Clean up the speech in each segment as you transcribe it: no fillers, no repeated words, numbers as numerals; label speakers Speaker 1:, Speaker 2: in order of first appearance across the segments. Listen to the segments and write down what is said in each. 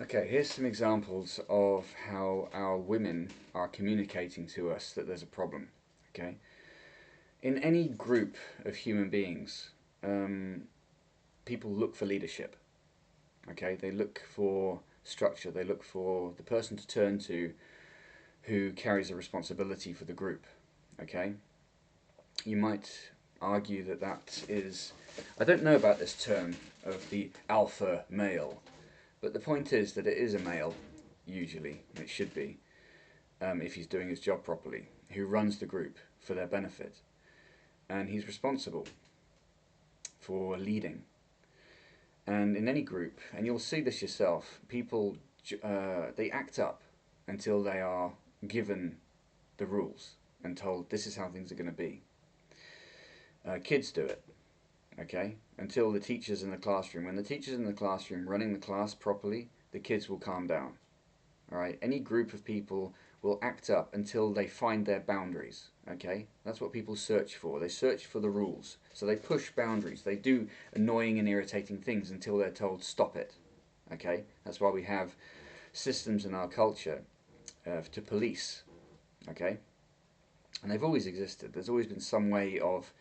Speaker 1: Okay, here's some examples of how our women are communicating to us that there's a problem. Okay, in any group of human beings, um, people look for leadership. Okay, they look for structure. They look for the person to turn to who carries a responsibility for the group. Okay, you might argue that that is. I don't know about this term of the alpha male, but the point is that it is a male, usually. It should be, if he's doing his job properly, who runs the group for their benefit. And he's responsible for leading. And in any group, and you'll see this yourself, people they act up until they are given the rules and told this is how things are going to be. Kids do it, okay? Until the teacher's in the classroom. When the teacher's in the classroom running the class properly, the kids will calm down. All right? Any group of people will act up until they find their boundaries, okay? That's what people search for. They search for the rules. So they push boundaries. They do annoying and irritating things until they're told stop it, okay? That's why we have systems in our culture to police, okay? And they've always existed. There's always been some way of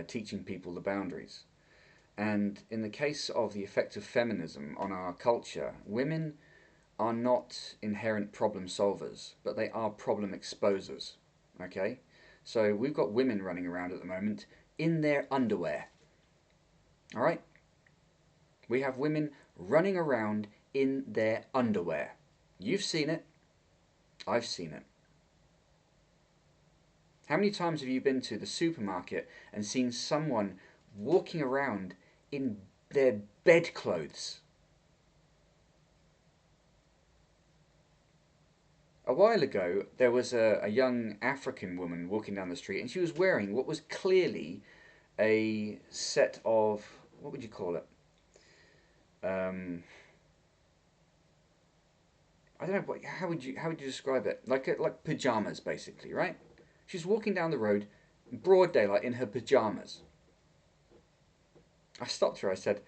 Speaker 1: teaching people the boundaries. And in the case of the effect of feminism on our culture, women are not inherent problem solvers, but they are problem exposers. Okay? So we've got women running around at the moment in their underwear. All right? We have women running around in their underwear. You've seen it. I've seen it. How many times have you been to the supermarket and seen someone walking around in their bedclothes? A while ago, there was a young African woman walking down the street, and she was wearing what was clearly a set of, what would you call it? Um, I don't know. How would you describe it? Like pajamas, basically, right? She's walking down the road, in broad daylight, in her pajamas. I stopped her. I said,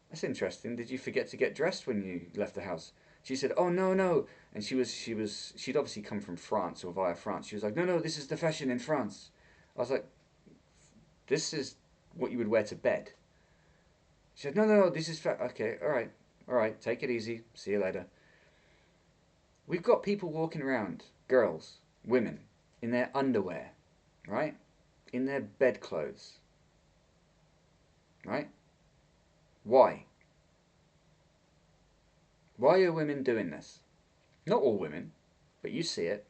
Speaker 1: "That's interesting. Did you forget to get dressed when you left the house?" She said, "Oh no, no." And she'd obviously come from France or via France. She was like, "No, no, this is the fashion in France." I was like, "This is what you would wear to bed." She said, "No, no, no, this is okay, all right, take it easy. See you later." We've got people walking around, girls, women, in their underwear, right? In their bedclothes, right? Why? Why are women doing this? Not all women, but you see it.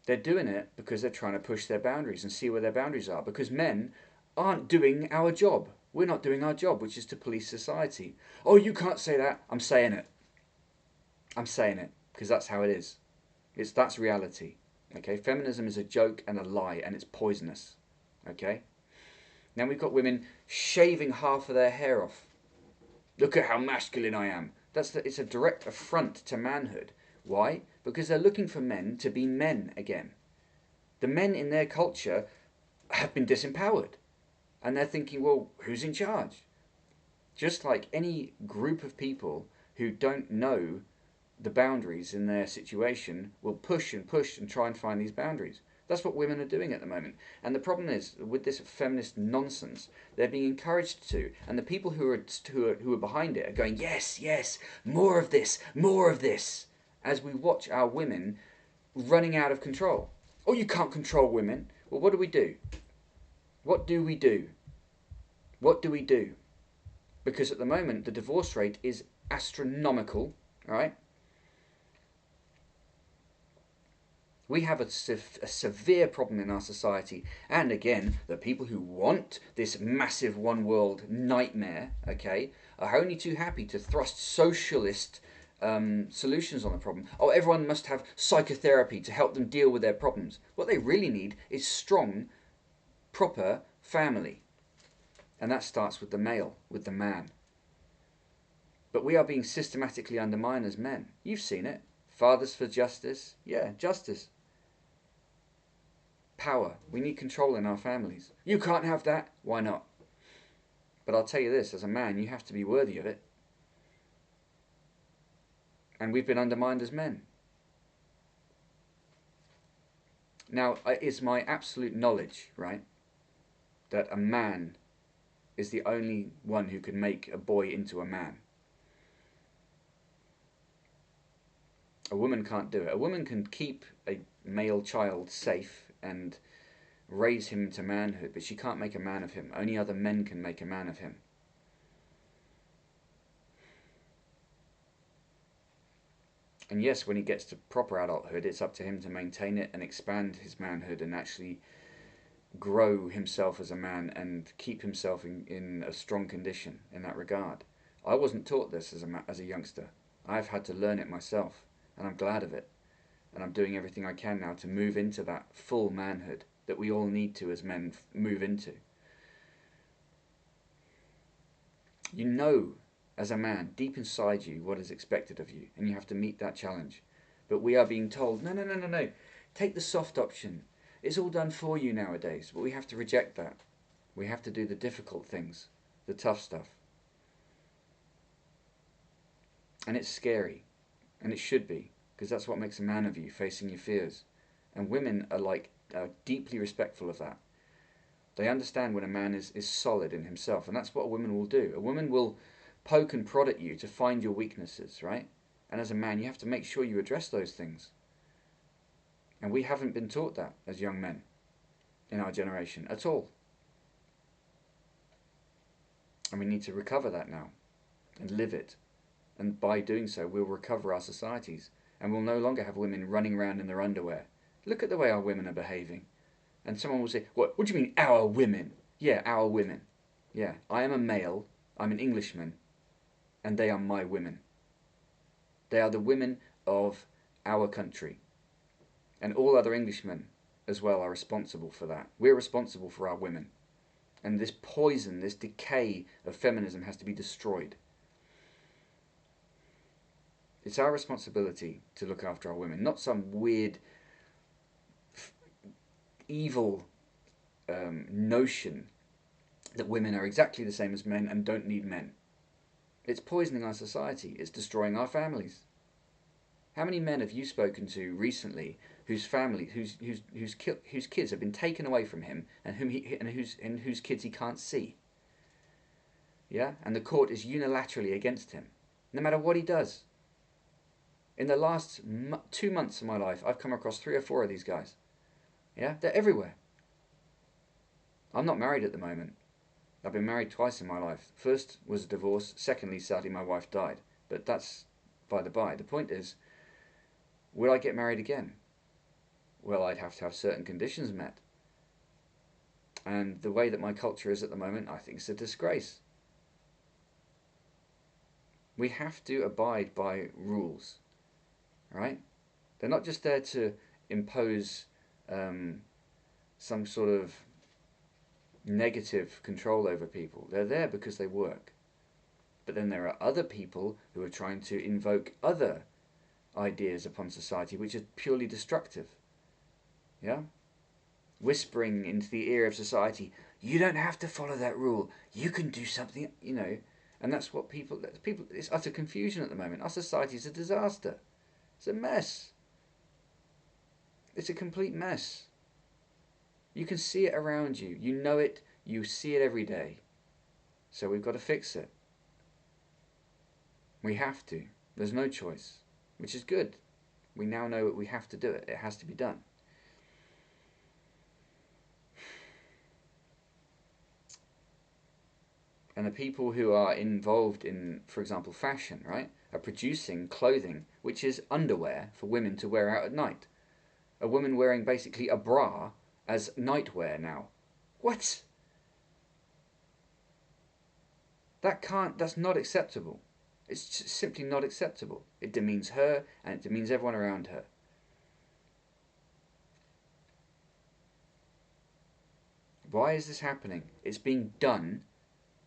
Speaker 1: They're doing it because they're trying to push their boundaries and see where their boundaries are. Because men aren't doing our job. We're not doing our job, which is to police society. Oh, you can't say that. I'm saying it. I'm saying it because that's how it is. That's reality. Okay, feminism is a joke and a lie, and it's poisonous. Okay. Now we've got women shaving half of their hair off. Look at how masculine I am. It's a direct affront to manhood. Why? Because they're looking for men to be men again. The men in their culture have been disempowered. And they're thinking, well, who's in charge? Just like any group of people who don't know the boundaries in their situation will push and push and try and find these boundaries. That's what women are doing at the moment. And the problem is, with this feminist nonsense, they're being encouraged to. And the people who are behind it are going, yes, yes, more of this, more of this, as we watch our women running out of control. Oh, you can't control women. Well, what do we do? What do we do? What do we do? Because at the moment, the divorce rate is astronomical, all right? We have a severe problem in our society. And again, the people who want this massive one world nightmare, okay, are only too happy to thrust socialist solutions on the problem. Oh, everyone must have psychotherapy to help them deal with their problems. What they really need is strong, proper family. And that starts with the male, with the man. But we are being systematically undermined as men. You've seen it. Fathers for justice. Yeah, justice. Power. We need control in our families. You can't have that. Why not? But I'll tell you this, as a man, you have to be worthy of it. And we've been undermined as men. Now, it's my absolute knowledge, right, that a man is the only one who can make a boy into a man. A woman can't do it. A woman can keep a male child safe and raise him to manhood, but she can't make a man of him. Only other men can make a man of him. And yes, when he gets to proper adulthood, it's up to him to maintain it and expand his manhood and actually grow himself as a man and keep himself in a strong condition in that regard. I wasn't taught this as a youngster. I've had to learn it myself, and I'm glad of it. And I'm doing everything I can now to move into that full manhood that we all need to as men move into. You know, as a man, deep inside you, what is expected of you, and you have to meet that challenge. But we are being told, no, no, no, no, no, take the soft option. It's all done for you nowadays, but we have to reject that. We have to do the difficult things, the tough stuff. And it's scary, and it should be, because that's what makes a man of you, facing your fears. And women are deeply respectful of that. They understand when a man is solid in himself, and that's what a woman will do. A woman will poke and prod at you to find your weaknesses, right? And as a man, you have to make sure you address those things. And we haven't been taught that as young men in our generation at all. And we need to recover that now and live it. And by doing so, we'll recover our societies. And we'll no longer have women running around in their underwear. Look at the way our women are behaving. And someone will say, what do you mean, our women? Yeah, our women. Yeah, I am a male, I'm an Englishman, and they are my women. They are the women of our country. And all other Englishmen as well are responsible for that. We're responsible for our women. And this poison, this decay of feminism has to be destroyed. It's our responsibility to look after our women, not some weird, evil notion that women are exactly the same as men and don't need men. It's poisoning our society. It's destroying our families. How many men have you spoken to recently whose kids have been taken away from him and whose kids he can't see? Yeah, and the court is unilaterally against him, no matter what he does. In the last 2 months of my life, I've come across 3 or 4 of these guys. Yeah, they're everywhere. I'm not married at the moment. I've been married twice in my life. First was a divorce. Secondly, sadly, my wife died. But that's by the by. The point is, will I get married again? Well, I'd have to have certain conditions met. And the way that my culture is at the moment, I think it's a disgrace. We have to abide by rules, right? They're not just there to impose some sort of negative control over people. They're there because they work. But then there are other people who are trying to invoke other ideas upon society which are purely destructive. Yeah? Whispering into the ear of society, you don't have to follow that rule. You can do something, you know. And that's what people, it's utter confusion at the moment. Our society is a disaster. It's a mess. It's a complete mess. You can see it around you. You know it. You see it every day. So we've got to fix it. We have to. There's no choice. Which is good. We now know that we have to do it. It has to be done. And the people who are involved in, for example, fashion, right, are producing clothing which is underwear for women to wear out at night. A woman wearing basically a bra as nightwear now. What? That's not acceptable. It's simply not acceptable. It demeans her and it demeans everyone around her. Why is this happening? It's being done,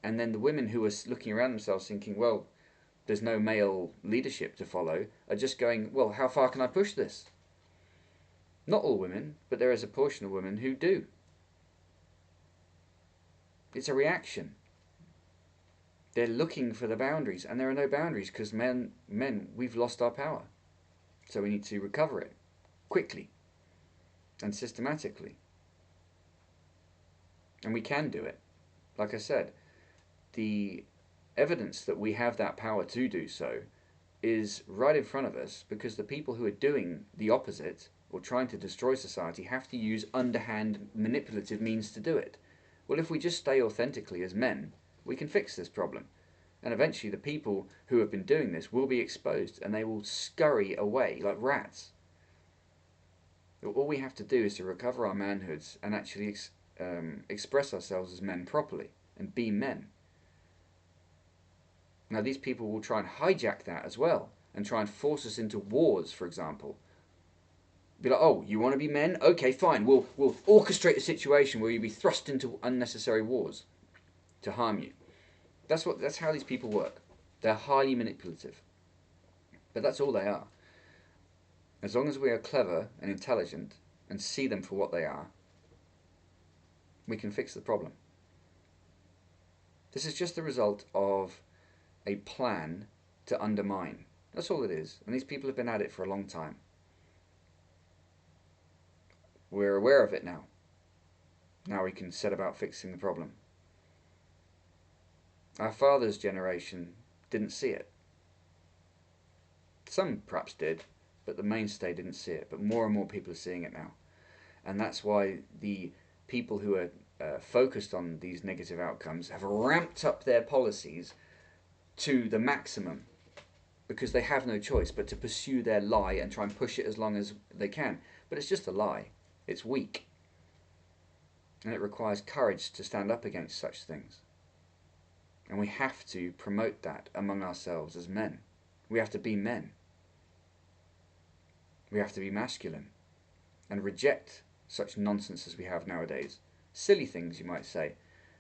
Speaker 1: and then the women who are looking around themselves thinking, well, there's no male leadership to follow, are just going, well, how far can I push this? Not all women, but there is a portion of women who do. It's a reaction. They're looking for the boundaries, and there are no boundaries because we've lost our power. So we need to recover it quickly and systematically. And we can do it. Like I said, the evidence that we have that power to do so is right in front of us, because the people who are doing the opposite or trying to destroy society have to use underhand manipulative means to do it. Well, if we just stay authentically as men, we can fix this problem. And eventually the people who have been doing this will be exposed, and they will scurry away like rats. All we have to do is to recover our manhoods and actually express ourselves as men properly and be men. Now these people will try and hijack that as well and try and force us into wars, for example. Be like, oh, you want to be men? Okay, fine. We'll orchestrate a situation where you'll be thrust into unnecessary wars to harm you. That's how these people work. They're highly manipulative. But that's all they are. As long as we are clever and intelligent and see them for what they are, we can fix the problem. This is just the result of a plan to undermine. That's all it is. And these people have been at it for a long time. We're aware of it now. Now we can set about fixing the problem. Our father's generation didn't see it. Some perhaps did, but the mainstay didn't see it. But more and more people are seeing it now. And that's why the people who are focused on these negative outcomes have ramped up their policies to the maximum, because they have no choice but to pursue their lie and try and push it as long as they can. But it's just a lie. It's weak. And it requires courage to stand up against such things. And we have to promote that among ourselves as men. We have to be men. We have to be masculine and reject such nonsense as we have nowadays. Silly things, you might say.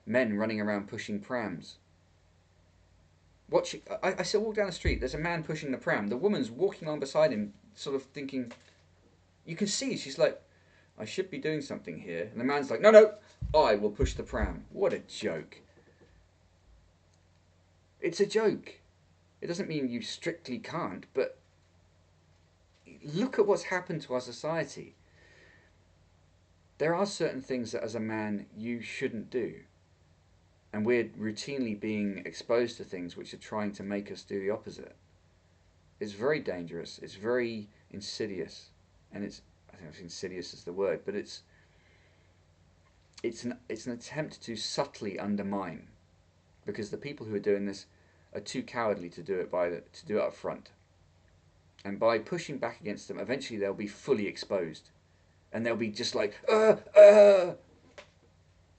Speaker 1: Men running around pushing prams. I still walk down the street, there's a man pushing the pram. The woman's walking along beside him, sort of thinking, you can see, she's like, I should be doing something here. And the man's like, no, I will push the pram. What a joke. It's a joke. It doesn't mean you strictly can't, but look at what's happened to our society. There are certain things that as a man you shouldn't do. And we're routinely being exposed to things which are trying to make us do the opposite. It's very dangerous. It's very insidious. And I don't know if insidious is the word, but it's an attempt to subtly undermine, because the people who are doing this are too cowardly to do it up front. And by pushing back against them, eventually they'll be fully exposed. And they'll be just like, but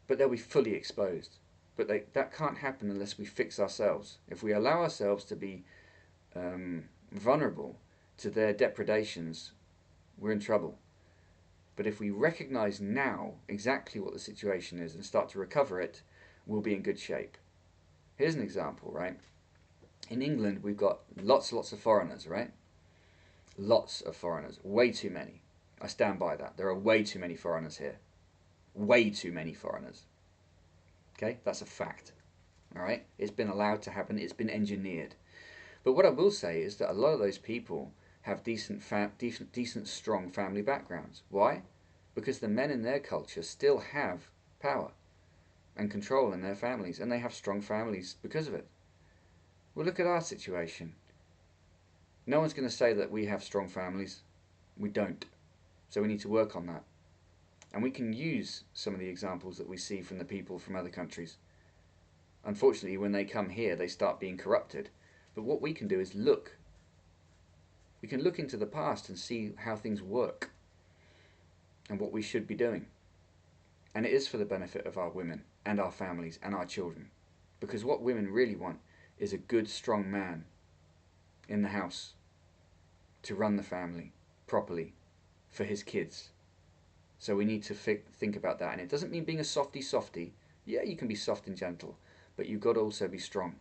Speaker 1: they'll be fully exposed. But that can't happen unless we fix ourselves. If we allow ourselves to be vulnerable to their depredations, we're in trouble. But if we recognize now exactly what the situation is and start to recover it, we'll be in good shape. Here's an example, right? In England, we've got lots of foreigners, right? Lots of foreigners. Way too many. I stand by that. There are way too many foreigners here. Way too many foreigners. Okay, that's a fact. All right, it's been allowed to happen. It's been engineered. But what I will say is that a lot of those people have decent, strong family backgrounds. Why? Because the men in their culture still have power and control in their families, and they have strong families because of it. Well, look at our situation. No one's going to say that we have strong families. We don't. So we need to work on that. And we can use some of the examples that we see from the people from other countries. Unfortunately, when they come here, they start being corrupted. But what we can do is look. We can look into the past and see how things work and what we should be doing. And it is for the benefit of our women and our families and our children. Because what women really want is a good, strong man in the house to run the family properly for his kids. So we need to think about that. And it doesn't mean being a softy. Yeah, you can be soft and gentle, but you've got to also be strong.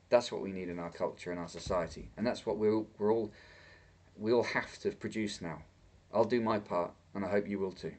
Speaker 1: That's what we need in our culture and our society. And that's what we all have to produce now. I'll do my part, and I hope you will too.